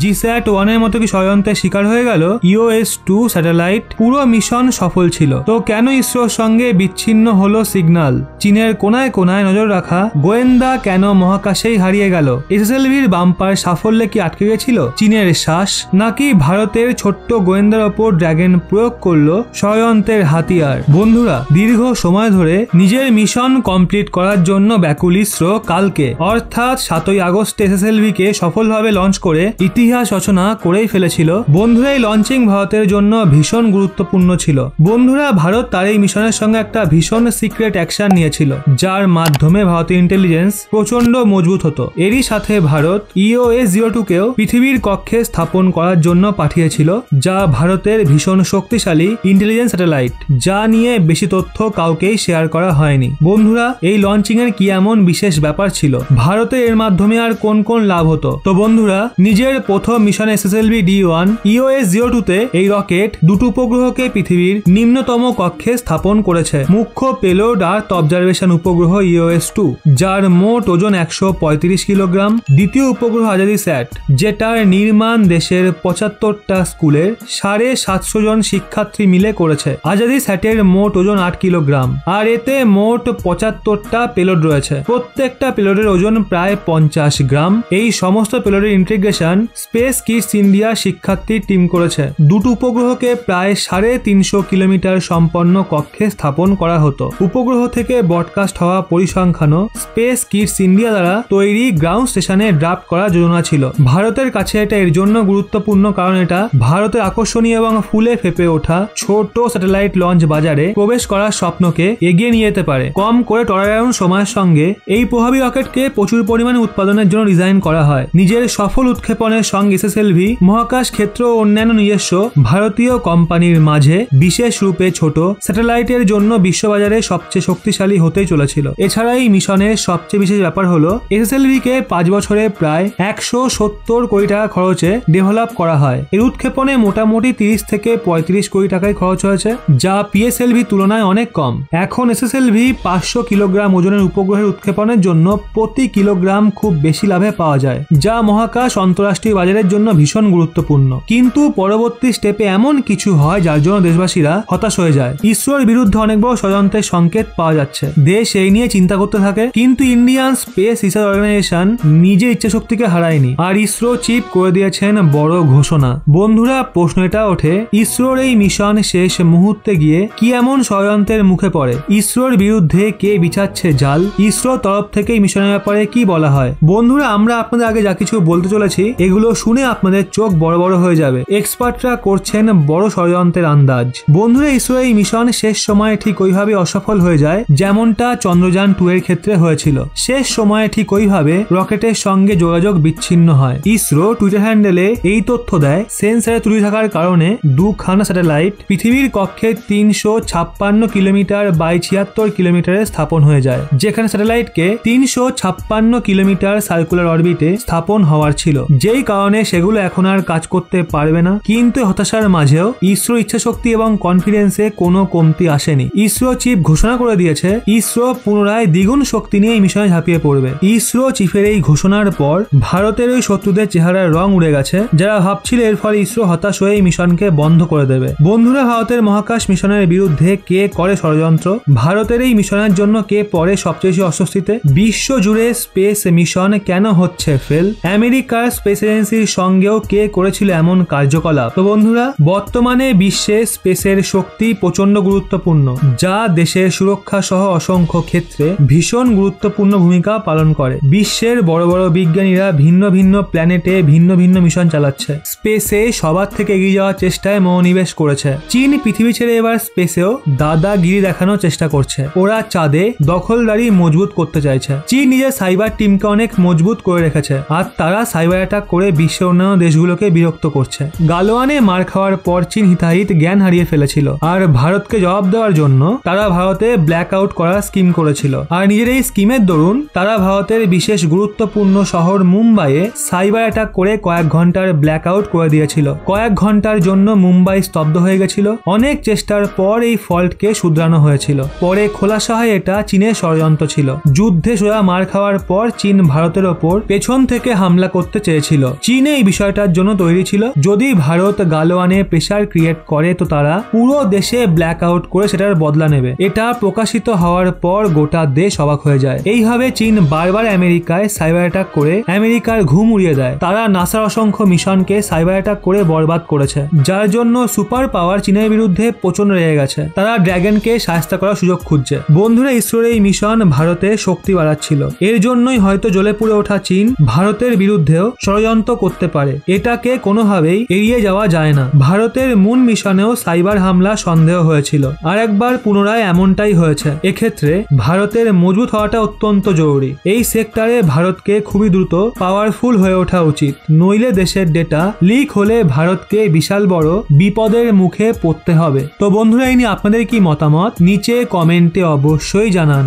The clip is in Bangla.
জিস্যাট-1 এর মতো কি ষড়যন্ত্রের শিকার হয়ে গেল EOS-2 স্যাটেলাইট? পুরো মিশন সফল ছিল, তো কেন ইসরোর সঙ্গে বিচ্ছিন্ন হলো সিগন্যাল? চীনের কোনায় কোনায় নজর রাখা গোয়েন্দা কেন মহাকাশেই হারিয়ে গেল? SSLVর বাম্পার সাফল্যে কি আটকে গেছিল চীনের শ্বাস, নাকি ভারতের ছোট্ট গোয়েন্দার ওপর ড্রাগন প্রয়োগ করলো ষড়যন্ত্রের হাতিয়ার? বন্ধুরা, দীর্ঘ সময় ধরে নিজের মিশন কমপ্লিট করার জন্য ব্যাকুল ইসরো কালকে অর্থাৎ 7ই আগস্ট SSLV কে সফলভাবে লঞ্চ করে ইতিহাস রচনা করেই ফেলেছিল। বন্ধুরা, এই লঞ্চিং ভারতের জন্য ভীষণ গুরুত্বপূর্ণ ছিল। বন্ধুরা, ভারত তার এই মিশনের সঙ্গে একটা ভীষণ সিক্রেট অ্যাকশন নিয়েছিল, যার মাধ্যমে ভারতীয় ইন্টেলিজেন্স প্রচন্ড মজবুত হতো। এরই সাথে ভারত EOS-02 কেও পৃথিবীর কক্ষে স্থাপন করার জন্য পাঠিয়েছিল, যা ভারতের ভীষণ শক্তিশালী ইন্টেলিজেন্স স্যাটেলাইট, যা নিয়ে বেশি তথ্য কাউকেই শেয়ার করা হয়নি। বন্ধুরা, এই লঞ্চিং এর কি এমন বিশেষ ব্যাপার ছিল? ভারতের এর মাধ্যমে আর কোন কোন লাভ হতো? তো বন্ধুরা, নিজের প্রথম মিশন SSLV-D1 EOS-02 তে এই রকেট দুটো উপগ্রহকে পৃথিবীর নিম্নতম কক্ষে স্থাপন করেছে। মুখ্য পেলোড আর্থ অবজারভেশন উপগ্রহ EOS-2, যার মোট ওজন 135 কিলোগ্রাম। দ্বিতীয় উপগ্রহ আজাদি স্যাট, যেটার নির্মাণ দেশের 75টা স্কুলের 750 জন শিক্ষার্থী মিলে করেছে। আজাদি স্যাটের মোট ওজন 8 কিলোগ্রাম, আর এতে মোট 75টা পেলোড রয়েছে। প্রত্যেকটা পেলোডের ওজন প্রায় 50 গ্রাম। এই সমস্ত পেলোডের ইন্টিগ্রেশন স্পেস কিডস ইন্ডিয়া শিক্ষার্থী টিম করেছে। দুটো উপগ্রহকে প্রায় 350 কিলোমিটার সম্পন্ন কক্ষে স্থাপন করা হতো। উপগ্রহ থেকে ব্রডকাস্ট হওয়া পরিসংখ্যানও স্পেস কিডস ইন্ডিয়া দ্বারা তৈরি গ্রাউন্ড স্টেশনে ড্রাফট করার যোজনা ছিল। ভারতের কাছে এটা এর জন্য গুরুত্বপূর্ণ কারণ এটা ভারতের আকর্ষণীয় এবং ফুলে ফেপে ওঠা ছোট স্যাটেলাইট লঞ্চ বাজারে প্রবেশ করার স্বপ্নকে এগিয়ে নিয়ে যেতে পারে। কম করে টার্নঅ্যারাউন্ড সময়ের সঙ্গে এই প্রভাবী রকেটকে প্রচুর পরিমাণে উৎপাদনের জন্য ডিজাইন করা হয়। নিজের সফল উৎক্ষেপণের সঙ্গে SSLV মহাকাশ ক্ষেত্র ও অন্যান্য নিজস্ব ভারতীয় কোম্পানির মাঝে বিশেষ রূপে ছোট স্যাটেলাইটের জন্য বিশ্ববাজারে সবচেয়ে শক্তিশালী হতেই চলেছিল। এছাড়া এই মিশনের সবচেয়ে বিশেষ ব্যাপার হলো SSLV কে 5 বছরে প্রায় 170 কোটি টাকা খরচে ডেভেলপ করা হয়। এর উৎক্ষেপণে মোটামুটি 30 থেকে 35 কোটি টাকায় খরচ হয়েছে, যা PSLV তুলনায় অনেক কম। এখন SSLV 500 কিলোগ্রাম ওজনের উপগ্রহের উৎক্ষেপণের জন্য প্রতি কিলোগ্রাম খুব বেশি লাভে পাওয়া যায়, যা মহাকাশ অন্তররাষ্ট্রীয় বাজারের জন্য ভীষণ গুরুত্বপূর্ণ। কিন্তু পরবর্তী স্টেপে এমন কিছু হয় যার জন্য দেশবাসীরা হতাশ হয়ে যায়। ইসরোর বিরুদ্ধে অনেক বড় ষড়যন্ত্রের সংকেত পাওয়া যাচ্ছে। দেশ এই নিয়ে চিন্তা করতে থাকে, কিন্তু ইন্ডিয়ান স্পেস রিসার্চ অর্গানাইজেশন নিজের ইচ্ছাশক্তিকে হারায়নি, আর ইসরো চিফ করে দিয়েছেন বড় ঘোষণা। বন্ধুরা, প্রশ্ন এটা ওঠে, ইসরোর এই মিশন শেষ মুহূর্তে গিয়ে কি এমন ষড়যন্ত্রের মুখে পড়ে? ইসরোর বিরুদ্ধে কে বিছাচ্ছে জাল? ইসরোর তরফ থেকে এই মিশনের ব্যাপারে কি বলা হয়? বন্ধুরা, আমরা আপনাদের আগে যা কিছু বলতে চলেছি এগুলো শুনে আপনাদের চোখ বড় বড় হয়ে যাবে। এক্সপার্টরা করছেন বড় ষড়যন্ত্রের আন্দাজ। বন্ধুরা, ইসরো এই মিশন শেষ সময়ে ঠিক ওইভাবে অসফল হয়ে যায় যেমনটা চন্দ্রযান 2 এর ক্ষেত্রে হয়েছিল। শেষ সময়ে ঠিক ওইভাবে রকেটের সঙ্গে যোগাযোগ বিচ্ছিন্ন হয়। ইসরো টুইটার হ্যান্ডেলে এই তথ্য দেয়, সেন্সরে ত্রুটি থাকার কারণে দুখানা স্যাটেলাইট পৃথিবীর কক্ষে 356 কিলোমিটার বাই 76 কিলোমিটারে স্থাপন হয়ে যায়, যেখানে স্যাটেলাইটকে 356 কিলোমিটার সার্কুলার অরবিটে স্থাপন হওয়ার ছিল, যেই কারণে সেগুলো এখন আর কাজ করতে পারবে না। কিন্তু হতাশার মাঝেও ইসরো ইচ্ছাশক্তি এবং কনফিডেন্সে কোনো কমতি আসেনি। ইসরো চিফ ঘোষণা করে দিয়েছে, ইসরো পুনরায় দ্বিগুণ শক্তি নিয়ে এই মিশনে ঝাঁপিয়ে পড়বে। ইসরো চিফের এই ঘোষণার পর ভারতের ওই শত্রুদের চেহারার রং উড়ে গেছে, যারা ভাবছিল এর ফলে ইসরো হতাশ হয়ে এই মিশনকে বন্ধ করে দেবে। বন্ধুরা, ভারতের মহাকাশ মিশনের বিরুদ্ধে কে করে ষড়যন্ত্র? ভারতের এই মিশনের জন্য কে পড়ে সবচেয়ে বেশি অস্বস্তিতে? বিশ্ব জুড়ে স্পেস মিশন কেন হচ্ছে ফেল? আমেরিকার স্পেস এজেন্সির সঙ্গেও কে করেছিল এমন কার্যকলাপ? তো বন্ধুরা, বর্তমানে বিশ্বে স্পেসের শক্তি প্রচন্ড গুরুত্বপূর্ণ, যা দেশের সুরক্ষা সহ অসংখ্য ক্ষেত্রে ভীষণ গুরুত্বপূর্ণ ভূমিকা পালন করে। বিশ্বের বড় বড় বিজ্ঞানীরা ভিন্ন ভিন্ন প্ল্যানেটে ভিন্ন ভিন্ন মিশন চালাচ্ছে, স্পেসে সবার থেকে এগিয়ে যাওয়ার চেষ্টায় মনোনিবেশ করেছে। চীন পৃথিবী ছেড়ে এবার স্পেসেও দাদাগিরি দেখানোর চেষ্টা করছে। ওরা চাঁদে দখলদারি মজবুত করতে চাইছে। চীন নিজের সাইবার টিমকে অনেক মজবুত করে রেখেছে, আর তারা সাইবার অ্যাটাক করে বিশ্বের অন্যান্য দেশগুলোকে বিরক্ত করছে। গালোয়ানে মার খাওয়ার পর চীন হিতাহিত জ্ঞান হারিয়ে ফেলেছিল, আর ভারতকে জবাব দেওয়ার জন্য তারা ভারতে ব্ল্যাক আউট করার স্কিম করেছিল। আর নিজের এই স্কিমের দরুন তারা ভারতের বিশেষ গুরুত্বপূর্ণ শহর মুম্বাইয়ে সাইবার অ্যাটাক করে কয়েক ঘন্টার ব্ল্যাক আউট করে দিয়েছিল। কয়েক ঘন্টার জন্য মুম্বাই স্তব্ধ হয়ে গেছিল। অনেক চেষ্টার পর এই ফল্টকে শুধরানো হয়েছিল। পরে খোলাসা হয় এটা চীনের ষড়যন্ত্র ছিল। যুদ্ধে সোজা মার খাওয়ার পর চীন ভারতের ওপর পেছন থেকে হামলা করতে চেয়েছিল। চীন এই বিষয়টার জন্য তৈরি ছিল। যদি ভারত গালওয়ানে প্রেসার ক্রিয়েট করে তো তারা পুরো দেশে ব্ল্যাক আউট করে সেটার বদলা নেবে। এটা প্রকাশিত হওয়ার পর গোটা দেশ অবাক হয়ে যায়। এইভাবে চীন বারবার আমেরিকায় সাইবার অ্যাটাক করে আমেরিকার ঘুম উড়িয়ে দেয়। তারা নাসার অসংখ্য মিশনকে সাইবার অ্যাটাক করে বরবাদ করেছে, যার জন্য সুপার পাওয়ার চীনের বিরুদ্ধে প্রচন্ড রেগে গেছে। তারা ড্র্যাগনকে সাহায্য করার সুযোগ খুঁজছে। বন্ধুরা, ইসরোর এই মিশন ভারতে শক্তি বাড়াচ্ছিল। এর জন্যই হয়তো জ্বলে পুড়ে ওঠা চীন ভারতের বিরুদ্ধেও ষড়যন্ত্র করতে পারে। এটাকে কোনোভাবেই এড়িয়ে যাওয়া যায় না। ভারতের মুন মিশনেও সাইবার হামলা সন্দেহ হয়েছিল, আর একবার পুনরায় এমনটাই হয়েছে। এক্ষেত্রে ভারতের মজবুত হওয়াটা অত্যন্ত জরুরি। এই সেক্টরে ভারতকে খুবই দ্রুত পাওয়ারফুল হয়ে ওঠা উচিত, নইলে দেশের ডেটা লিক হলে ভারতকে বিশাল বড় বিপদের মুখে পড়তে হবে। তো বন্ধুরা, এই নিয়ে আপনাদের কি মতামত নিচে কমেন্টে অবশ্যই জানান।